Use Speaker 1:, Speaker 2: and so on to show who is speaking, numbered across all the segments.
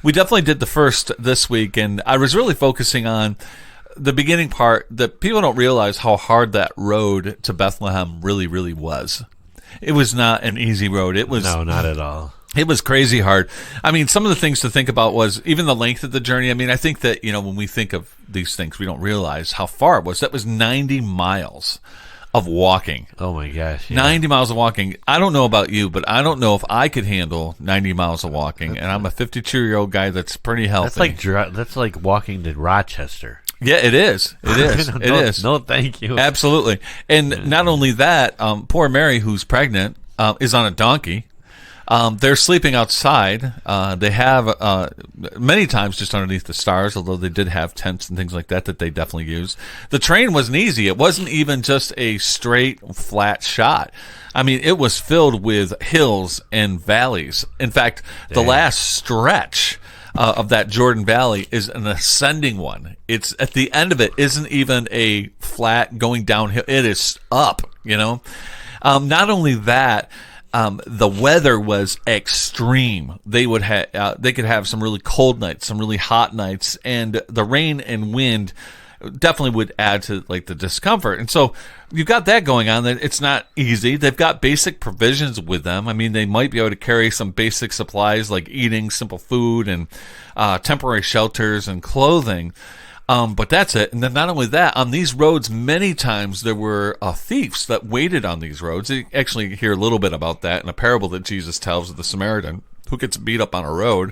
Speaker 1: we definitely did the first this week, and I was really focusing on the beginning part that people don't realize how hard that road to Bethlehem really, really was. It was not an easy road. It was
Speaker 2: No, not at all.
Speaker 1: It was crazy hard. I mean, some of the things to think about was even the length of the journey. I mean, I think that, when we think of these things, we don't realize how far it was. That was 90 miles of walking.
Speaker 2: Oh, my gosh. Yeah.
Speaker 1: 90 miles of walking. I don't know about you, but I don't know if I could handle 90 miles of walking. And I'm a 52-year-old guy that's pretty healthy.
Speaker 2: That's like walking to Rochester.
Speaker 1: Yeah, it is. It is. It is.
Speaker 2: No, thank you.
Speaker 1: Absolutely. And not only that, poor Mary, who's pregnant, is on a donkey. They're sleeping outside. They have many times just underneath the stars, although they did have tents and things like that they definitely used. The terrain wasn't easy. It wasn't even just a straight, flat shot. I mean, it was filled with hills and valleys. In fact, the last stretch of that Jordan Valley is an ascending one. It's at the end of it isn't even a flat going downhill. It is up, Not only that, the weather was extreme. They would they could have some really cold nights, some really hot nights, and the rain and wind definitely would add to the discomfort. And so you've got that going on. That it's not easy. They've got basic provisions with them. I mean, they might be able to carry some basic supplies like eating, simple food, and temporary shelters and clothing. But that's it. And then not only that, on these roads, many times there were thieves that waited on these roads. You actually hear a little bit about that in a parable that Jesus tells of the Samaritan who gets beat up on a road.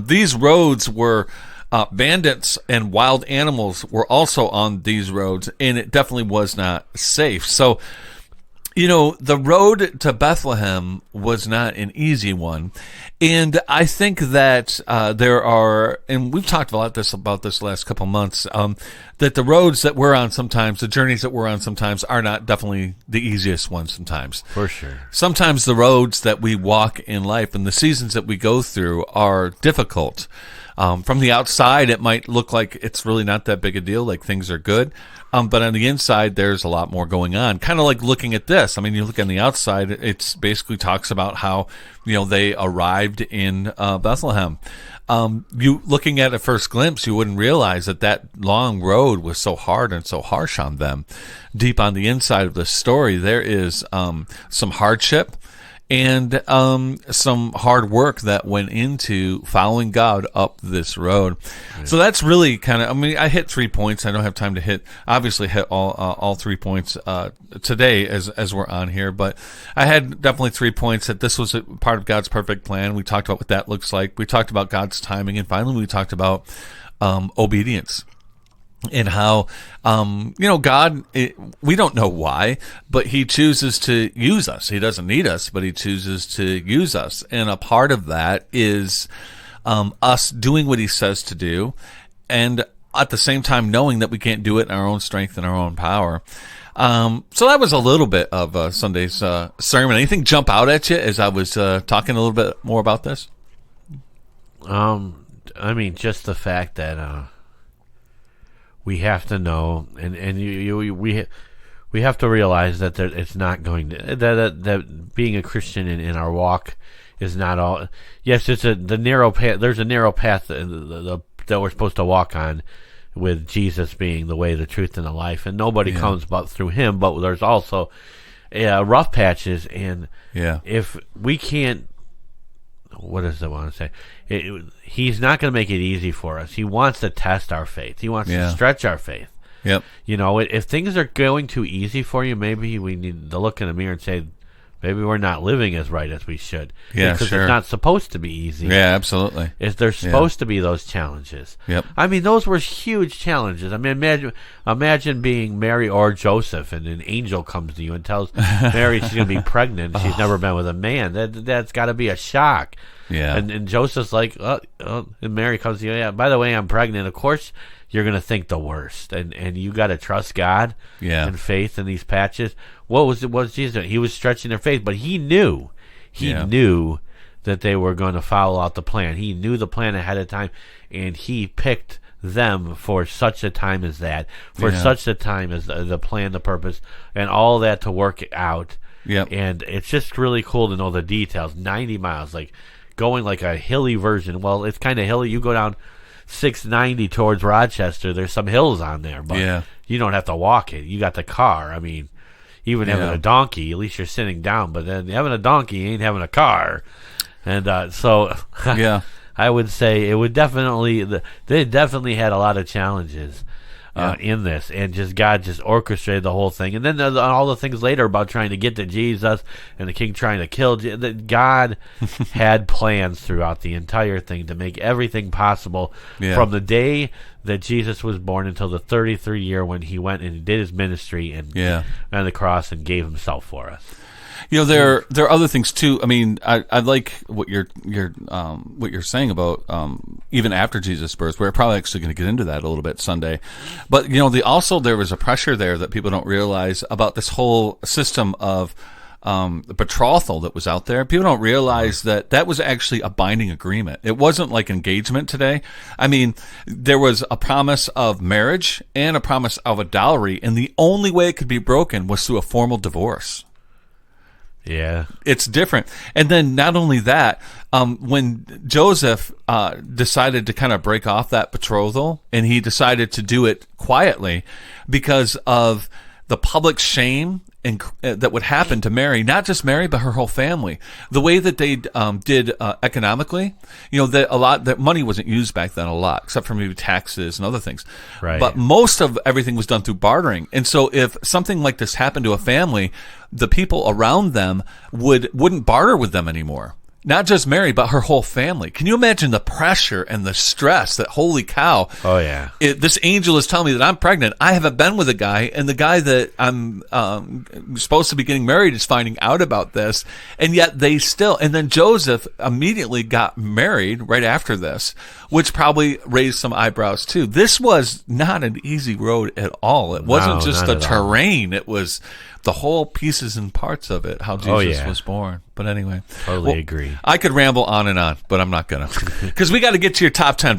Speaker 1: These roads were bandits and wild animals were also on these roads, and it definitely was not safe. So, the road to Bethlehem was not an easy one. And I think that there are, and we've talked a lot about this last couple months, that the roads that we're on sometimes, the journeys that we're on sometimes are not definitely the easiest ones sometimes.
Speaker 2: For sure.
Speaker 1: Sometimes the roads that we walk in life and the seasons that we go through are difficult. From the outside, it might look like it's really not that big a deal, like things are good. But on the inside, there's a lot more going on. Kind of like looking at this. I mean, you look on the outside, it's basically talks about how, they arrived in Bethlehem. You looking at a first glimpse, you wouldn't realize that long road was so hard and so harsh on them. Deep on the inside of the story, there is some hardship and some hard work that went into following God up this road. Right. So that's really kind of, I hit 3 points. I don't have time to hit all 3 points today as we're on here, but I had definitely 3 points that this was a part of God's perfect plan. We talked about what that looks like. We talked about God's timing, and finally we talked about obedience. And how, God, we don't know why, but he chooses to use us. He doesn't need us, but he chooses to use us. And a part of that is us doing what he says to do, and at the same time knowing that we can't do it in our own strength and our own power. So that was a little bit of Sunday's sermon. Anything jump out at you as I was talking a little bit more about this?
Speaker 2: Just the fact that we have to know, and we have to realize that it's not going to that being a Christian in our walk is not all. Yes, it's the narrow path. There's a narrow path that we're supposed to walk on, with Jesus being the way, the truth, and the life, and nobody comes but through him. But there's also rough patches, and if we can't. What does I want to say? He's not going to make it easy for us. He wants to test our faith. He wants to stretch our faith.
Speaker 1: Yep.
Speaker 2: If things are going too easy for you, maybe we need to look in the mirror and say, maybe we're not living as right as we should.
Speaker 1: Yeah,
Speaker 2: because
Speaker 1: sure.
Speaker 2: It's not supposed to be easy.
Speaker 1: Yeah, absolutely.
Speaker 2: There's supposed to be those challenges.
Speaker 1: Yep.
Speaker 2: Those were huge challenges. Imagine being Mary or Joseph, and an angel comes to you and tells Mary she's going to be pregnant. And she's never been with a man. That's got to be a shock.
Speaker 1: Yeah.
Speaker 2: And Joseph's like, and Mary comes to you. Yeah. By the way, I'm pregnant. Of course, you're going to think the worst, and you got to trust God and faith in these patches. What was Jesus doing? He was stretching their faith, but he knew that they were going to follow out the plan. He knew the plan ahead of time, and he picked them for such a time as that, for such a time as the plan, the purpose, and all that to work out.
Speaker 1: Yep.
Speaker 2: And it's just really cool to know the details. 90 miles, like going like a hilly version. Well, it's kind of hilly. You go down 690 towards Rochester. There's some hills on there, but you don't have to walk it. You got the car. I mean, even having a donkey, at least you're sitting down. But then having a donkey ain't having a car. And so I would say it would definitely they definitely had a lot of challenges in this, and just God just orchestrated the whole thing. And then all the things later about trying to get to Jesus and the king trying to kill God had plans throughout the entire thing to make everything possible from the day that Jesus was born until the 33rd year when he went and did his ministry and on the cross and gave himself for us.
Speaker 1: You know, there are other things too. I mean, I like what you're saying about even after Jesus' birth. We're probably actually going to get into that a little bit Sunday, but you know, there was a pressure there that people don't realize about this whole system of the betrothal that was out there. People don't realize that was actually a binding agreement. It wasn't like engagement today. I mean, there was a promise of marriage and a promise of a dowry, and the only way it could be broken was through a formal divorce.
Speaker 2: Yeah.
Speaker 1: It's different. And then not only that, when Joseph decided to kind of break off that betrothal, and he decided to do it quietly because of the public shame and that would happen to Mary, not just Mary, but her whole family. The way that they did economically, you know, that money wasn't used back then a lot, except for maybe taxes and other things.
Speaker 2: Right.
Speaker 1: But most of everything was done through bartering. And so if something like this happened to a family, the people around them wouldn't barter with them anymore. Not just Mary, but her whole family. Can you imagine the pressure and the stress that, holy cow.
Speaker 2: Oh, yeah.
Speaker 1: This angel is telling me that I'm pregnant. I haven't been with a guy, and the guy that I'm supposed to be getting married is finding out about this. And yet they still, and then Joseph immediately got married right after this, which probably raised some eyebrows too. This was not an easy road at all. It wasn't just the terrain. It was the whole pieces and parts of it, how Jesus was born. But anyway.
Speaker 2: Totally agree.
Speaker 1: I could ramble on and on, but I'm not going to. Because we got to get to your top 10. But